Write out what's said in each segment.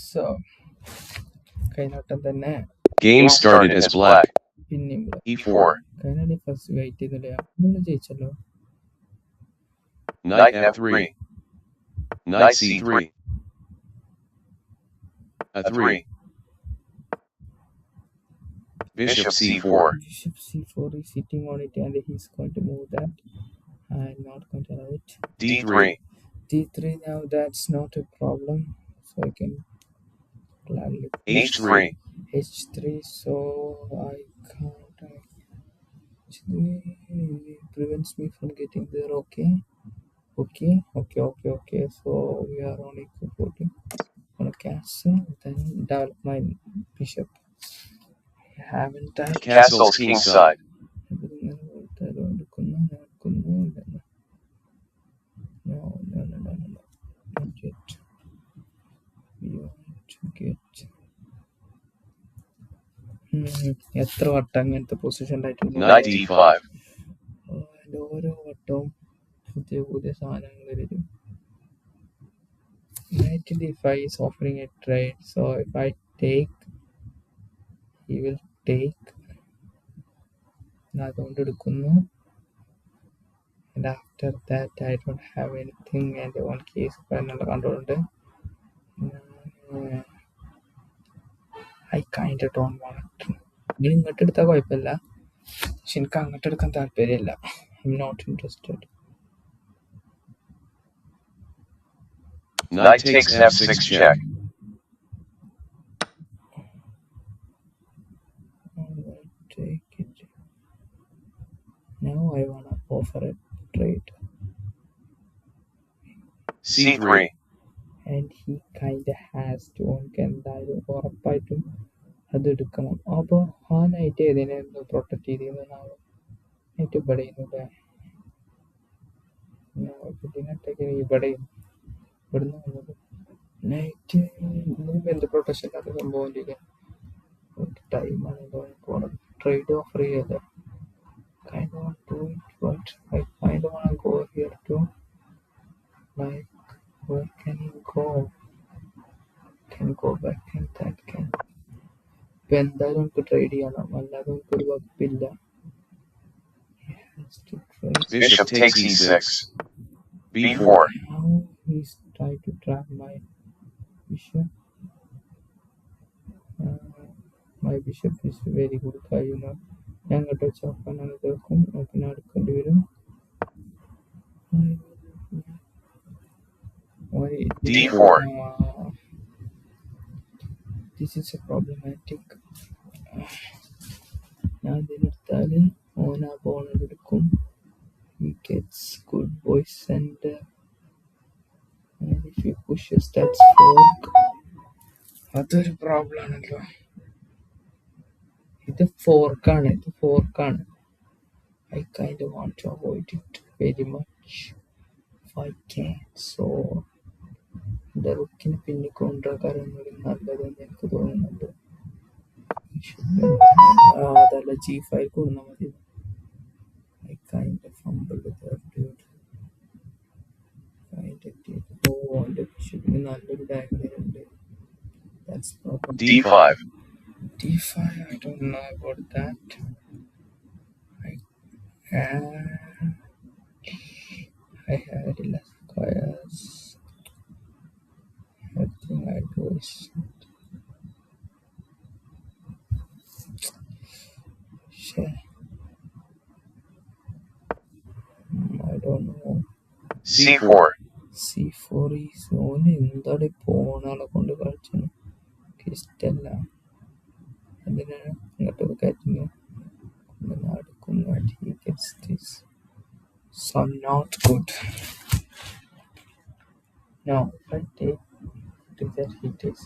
So കൈനോട്ടം തന്നെ Game started as black. പിന്നെയും E4. കൈനാടി first wait ചെയ്തില്ല നമ്മൾ ജയിച്ചല്ലോ. Knight F3. Knight C3. A3. Bishop C4. Bishop C4 is sitting on it and he's going to move that. I'm not going to allow it. D3. D3 now, that's not a problem. So I can gladly H3. H3, so I can't actually prevents me from getting there. Okay. So we are on equal footing. On a castle, then develop my bishop. I haven't done Castle's kingside. No, not yet. We want to get എത്ര വട്ടം അങ്ങനത്തെ പൊസിഷനിലായിട്ടുണ്ട്. Knight D5. അതിൻ്റെ ഓരോ വട്ടവും പുതിയ പുതിയ സാധനങ്ങൾ വരും. Knight D5 is offering a trade, so if I take, he will take. അതുകൊണ്ട് എടുക്കുന്നു. And after that I don't have anything and one case എന്നുള്ള control ഉണ്ട്. I kind of don't want to. ഇങ്ങനെ ഇങ്ങോട്ട് എടുത്താൽ കുഴപ്പമില്ല, പക്ഷെ എനിക്ക് അങ്ങോട്ട് എടുക്കാൻ താല്പര്യമില്ല. I'm not interested. Knight takes F6 check. I'll take it. Now I want to offer a trade. C3. And he kind of has to. ഓനക്ക് എന്തായാലും ഉറപ്പായിട്ടും അത് എടുക്കണം. അപ്പോൾ ആ നൈറ്റ് ഏതിനെ പ്രൊട്ടക്ട് ചെയ്തിരുന്നാവും. നൈറ്റ് ഇവിടെ ചെയ്യുന്നില്ലേ, ഇതിനൊക്കെ ഇവിടെയും ഇവിടുന്ന് വന്നത് നൈറ്റ് എന്ത് പ്രൊട്ടക്ഷൻ ഇല്ലാത്ത സംഭവം ഇല്ല. ഒരു ടൈമാണ് പോണത്. ട്രേഡ് ഓഫർ ചെയ്യല്ലേ. kind of want to do it, but I kind of want to go here too. Like, where can you go? Can go back and that can. ഇപ്പം എന്തായാലും നമുക്ക് ട്രേഡ് ചെയ്യണം, അല്ലാതെ നമുക്ക് ഒരു വകുപ്പില്ല. Bishop takes E6. B4. Now he's trying to trap my bishop. My bishop is very good guy, you know. ഞാൻ അങ്ങോട്ട് വെച്ച് നോക്കാനാണ് ഇതൊക്കെ നോക്കിനാ എടുക്കേണ്ടി വരും. D4. This is a problematic. ഞാൻ ഇതിനെടുത്താൽ ഓനാ പോണത് എടുക്കും. He gets good voice and if he pushes that's fork. അതൊരു പ്രോബ്ലം ആണല്ലോ. ഇത് ഫോർക്കാണ്. I kind of want to avoid it very much if I can. So എൻ്റെ റുക്കിന് പിന്നെ കൊണ്ടുവരാൻ നല്ലതെന്ന് എനിക്ക് തോന്നുന്നുണ്ട്. അതല്ല G5 കൊടുന്നാൽ മതി. I kind of fumbled there, dude. എൻ്റെ ബിഷപ്പിന് നല്ലൊരു ഡയഗണൽ ഉണ്ട്. That's problem. D5. D5, I don't know about that. I had less squares. Everything I do is shit. I don't know. C4. C4 is only എന്താണ് പോണാളെ കൊണ്ട് കളിച്ചത് ഇഷ്ടല്ല. എന്തിനാണ് ഇങ്ങോട്ടൊക്കെ കയറ്റുന്നു നടക്കുന്നു. He gets this, so not good. Now if I take that, he takes.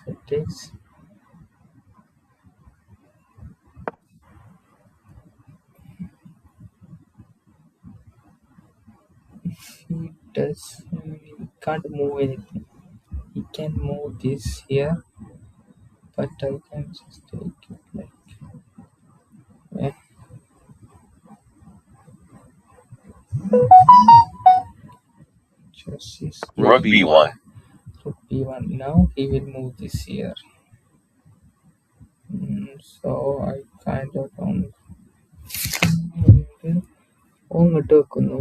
If he does, he can't move anything. He can move this here, but I can just take it like Rook B1. rook e1. Now he will move this here. So I kind of don't. ഇങ്ങോട്ട് വെക്കുന്നു.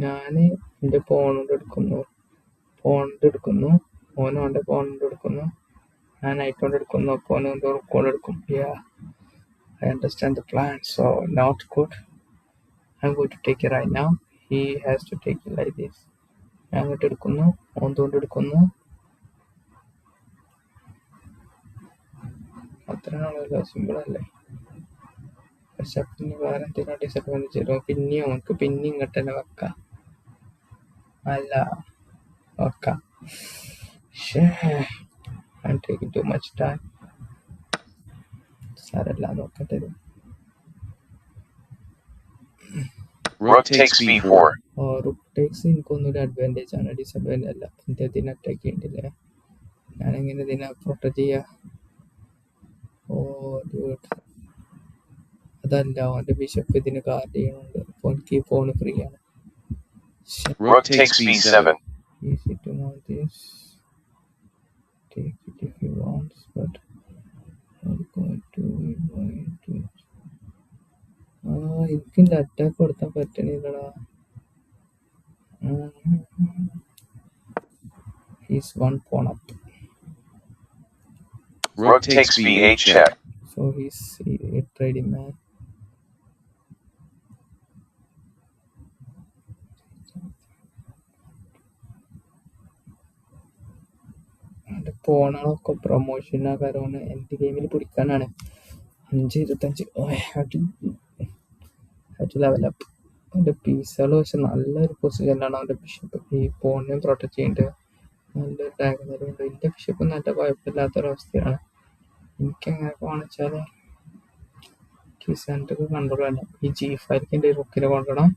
ഞാൻ എൻ്റെ പോണോട് എടുക്കുന്നു. ഓനും അവൻ്റെ പോണോട് എടുക്കുന്നു. ഞാൻ night കൊണ്ട് എടുക്കുന്നു. അപ്പോൾ ഓൻ റൂക്ക് കൊണ്ട് എടുക്കും. I understand the plan. So not good. I'm going to take it right now. He has to take it like this. ഞാൻ അങ്ങോട്ട് എടുക്കുന്നു. ഓൻ കൊണ്ട് എടുക്കുന്നു. അത്രയാണല്ലോ, സിമ്പിൾ അല്ലേ? പക്ഷെ പിന്നെ വേറെ എന്തെങ്കിലും ഡിസഡ്വാൻറ്റേജ് വരും. പിന്നെയും നമുക്ക് പിന്നെയും ഇങ്ങോട്ട് തന്നെ വെക്കാം. അല്ല വെക്കാം. I'm taking too much time. സാരല്ല, നോക്കട്ടെ. Rook takes b4. Rook takes എനിക്കൊന്നൊരു അഡ്വാൻറ്റേജ് ആണ്, ഡിസഡ്വാൻറ്റേജ് അല്ല. എൻ്റെ ഇതിനെ അറ്റാക്ക് ചെയ്യണ്ടില്ലേ? ഞാനെങ്ങനെ ഇതിനെ പ്രൊട്ടക്ട് ചെയ്യാ? അതല്ല, അവൻ്റെ ബിഷപ്പ് ഇതിന് ഗാർഡ് ചെയ്യുന്നുണ്ട്. അപ്പോൾ എനിക്ക് ഈ ഫോൺ ഫ്രീ ആണ്. Rook takes b7. Easy to know this. Take it if he wants, but I'm going to എനിക്കിൻ്റെ അറ്റാക്ക് കൊടുത്താൽ പറ്റണില്ലടാ. He's one pawn up. Rook takes b8 check. So he's a trading man. എൻ്റെ പോണകളൊക്കെ പ്രൊമോഷനാ കാരണം എൻ്റെ ഗെയിമിൽ പിടിക്കാനാണ്. 5-25 level up. അവൻ്റെ പീസുകൾ പക്ഷെ നല്ലൊരു പൊസിഷനിലാണ് അവൻ്റെ ബിഷപ്പ്. ഈ പോണിനെയും പ്രൊട്ടക്ട് ചെയ്യുന്നുണ്ട്. നല്ലൊരു ഡയഗണലുണ്ട്. എൻ്റെ ബിഷപ്പ് നല്ല കുഴപ്പമില്ലാത്തൊരവസ്ഥയാണ്. എനിക്കെങ്ങനെ കാണിച്ചാൽ ഈ സെൻറ്റർ കൺട്രോൾ തന്നെ. ഈ G5 എൻ്റെ റുക്കിനെ കൊണ്ടുവരണം.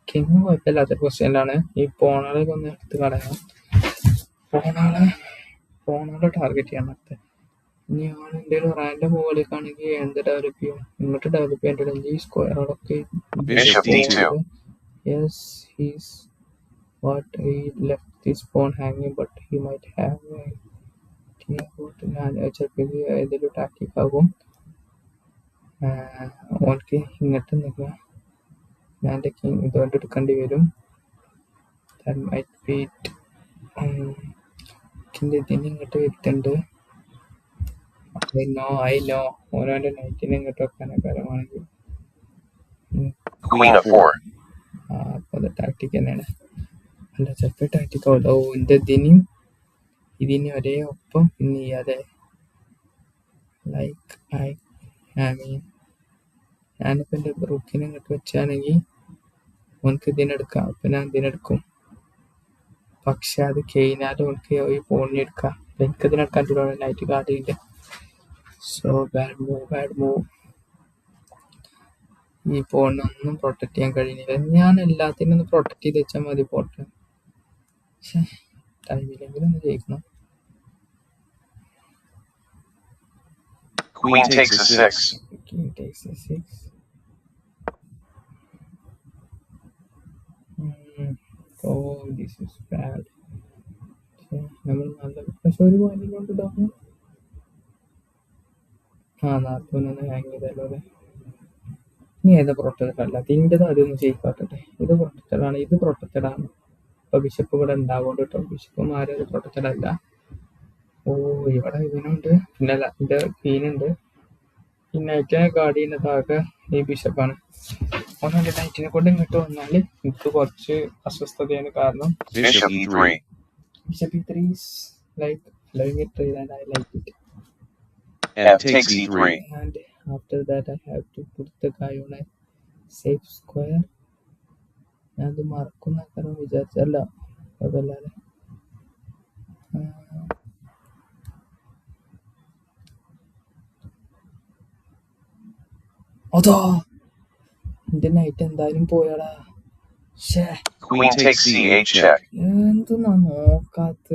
കിങ് കുഴപ്പമില്ലാത്തൊരു പൊസിഷനിലാണ്. ഈ പോണകളൊക്കെ ഒന്ന് എടുത്ത് കളയണം. പോണകളെ ടാർഗറ്റ് ചെയ്യാൻ പറ്റുക. ഞാൻ എൻ്റെ ഒരു റാൻഡം മുകളിലേക്കാണെങ്കിൽ എന്ത് ഡെവലപ്പ് ചെയ്യും? ഇങ്ങോട്ട് ഡെവലപ്പ് ചെയ്യേണ്ടത് ഈ സ്ക്വയറുകളൊക്കെ. Bishop d2. Yes, he's what he left this pawn hanging, but he might have ഞാൻ ചിലപ്പോൾ ഏതൊരു ടാക്ടിക് ആകും. ഓൾക്ക് ഇങ്ങോട്ട് നിൽക്കുക. ഞാൻ എൻ്റെ കിങ് ഇതുകൊണ്ട് എടുക്കേണ്ടി വരും. That might be it. ഇതിന് ഇങ്ങോട്ട് വരുത്തുന്നുണ്ട്. I know ഓരോൻ്റെ നൈറ്റിനെ ഇങ്ങോട്ട് വെക്കാനൊക്കെ ആണെങ്കിൽ Queen of 4. അപ്പോൾ അത് ടാക്ടിക് തന്നെയാണ്. അല്ല, ചിലപ്പോൾ ടാക്ടിക് ആവില്ല. എൻ്റെ ഇതിന് ഒരേ ഒപ്പം പിന്നെ ചെയ്യാതെ ലൈക്ക് I mean ഞാനിപ്പോൾ എൻ്റെ റുക്കിനെ ഇങ്ങോട്ട് വെച്ചാണെങ്കിൽ ഓനക്ക് ഇതിനെടുക്കാം. അപ്പം ഞാൻ ഇതിനെടുക്കും. പക്ഷെ അത് കഴിഞ്ഞാൽ ഓനക്ക് ഈ ഫോണിന് എടുക്കാം. എനിക്ക് ഇതിനെടുക്കാൻ പറ്റില്ല, നൈറ്റ് ഗാർഡ് ചെയ്യില്ല. So bad move. ഈ ഫോണിനൊന്നും പ്രൊട്ടക്ട് ചെയ്യാൻ കഴിയുന്നില്ല. ഞാൻ എല്ലാത്തിനും ഒന്ന് പ്രൊട്ടക്ട് ചെയ്ത് വെച്ചാൽ മതി പോട്ടെ. പക്ഷേ ടൈമില്ലെങ്കിലും ഒന്ന് ജയിക്കണം. Queen takes a 6. King takes a 6. This is bad. നമ്മൾ നല്ല പക്ഷെ ഒരു പോയിന്റിലോട്ട് ഡൗൺ. 41 ഹാങ് ചെയ്തല്ലോ അല്ലേ? ഇനി ഏതാ പ്രൊട്ടക്റ്റഡ് അല്ല? ഇതിൻ്റെത് അതൊന്നും ചെയ്യിക്കാട്ടെ. ഇത് പ്രൊട്ടക്റ്റഡ് ആണ്. ഇപ്പൊ ബിഷപ്പ് ഇവിടെ ഉണ്ടാവുകൊണ്ട് കേട്ടോ. ബിഷപ്പുമാരും അത് പ്രൊട്ടക്റ്റഡ് അല്ല. ഇവിടെ ഇതിനുണ്ട്. പിന്നെ അല്ല, ഇതിന്റെ ക്വീനുണ്ട്. ഈ നൈറ്റിനെ ഗാർഡ് ചെയ്യുന്നതാകെ ഈ ബിഷപ്പാണ്. ഒന്നും നൈറ്റിനെ കൊണ്ട് ഇങ്ങോട്ട് വന്നാൽ എനിക്ക് കുറച്ച് അസ്വസ്ഥതയാണ്. കാരണം Bishop e3. Bishop e3 is like allowing it trade and I like it. F takes e3. And after that I have to put the guy on a safe square. ഞാൻ അത് മറക്കുന്ന കാരണം വിചാരിച്ചല്ല. അതല്ലാതെ അതോ എന്റെ നൈറ്റ് എന്തായാലും പോയാടാ. Queen takes c8 check. എന്തെന്നാ നോക്കാത്ത?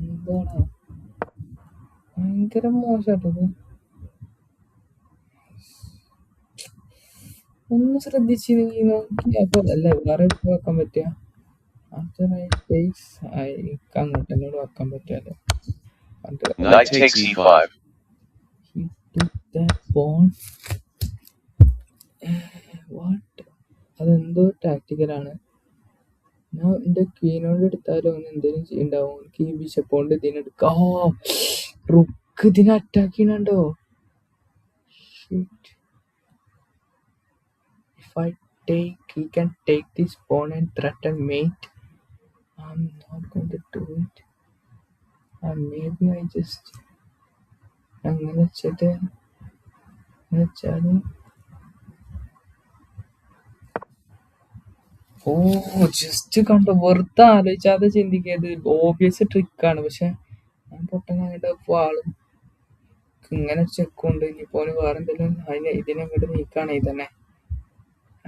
എന്താണ് ഭയങ്കര മോശാട്ടത്. ഒന്ന് ശ്രദ്ധിച്ചിരുന്നെങ്കി നോക്കി അപ്പൊ അല്ല വേറെ എടുത്ത് വെക്കാൻ പറ്റുക. ആഫ്റ്റർ ഐ ടേക്സ് എനിക്ക് അങ്ങോട്ട് എന്നോട് വെക്കാൻ പറ്റുമല്ലോ. അത് Knight takes e5. he took that pawn. What? അതെന്തോ ടാക്ടിക്കലാണ്. ഞാൻ എന്റെ ക്വീനോട് എടുത്താലും അവന് എന്തെങ്കിലും ചെയ്യണ്ടാവും. എനിക്ക് ഈ ബിഷപ്പ് കൊണ്ട് ഇതിനെടുക്കാ. റുക്ക് ഇതിനെ attack ചെയ്യണുണ്ടോ? If I take, he can take this pawn and threaten mate. I'm not going to do it. Maybe I just അങ്ങനെ വെച്ചാല് ജസ്റ്റ് കണ്ടോ, വെറുതെ ആലോചിച്ചാതെ ചിന്തിക്കത് ഓബിയസ് ട്രിക്കാണ്. പക്ഷെ ഞാൻ പൊട്ടൻ അങ്ങോട്ട് ആളും ഇങ്ങനെ ചെക്കുണ്ട്. ഇനിയിപ്പോ വേറെ എന്തെങ്കിലും ഇതിനെ അങ്ങോട്ട് നീക്കാണ് ഇതന്നെ.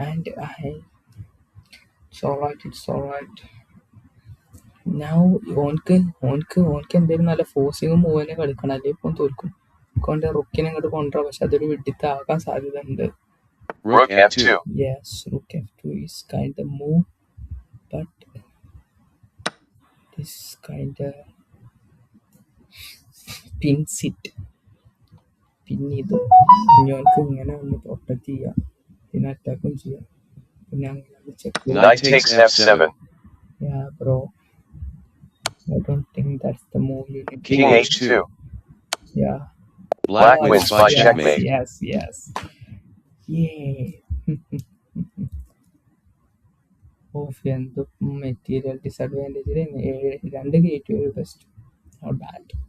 And it's alright. Now ഓൻക്ക് എന്തെങ്കിലും നല്ല ഫോഴ്സിങ് മൂവ് തന്നെ കളിക്കണം, അല്ലെ ഇപ്പം തോൽക്കും. കൊണ്ട് റുക്കിനെ അങ്ങോട്ട് കൊണ്ടുവരാം, പക്ഷെ അതൊരു വെട്ടിത്താകാൻ സാധ്യത ഉണ്ട്. Rook f2. Yes, rook f2 is kind of move, but this kind of pins it. പിന്നെ ഇത് ഞങ്ങൾക്ക് ഇങ്ങനെ ഒന്ന് പ്രൊട്ടക്ട് ചെയ്യാം, പിന്നെ അറ്റാക്കും ചെയ്യാം. പിന്നെ അങ്ങനെ check. Knight takes f7. Yeah, bro. I don't think that's the move you need. King h2. Yeah. Black wins by checkmate. Yes. Yeah. എന്ത് material disadvantage. 2 gate best. Not bad.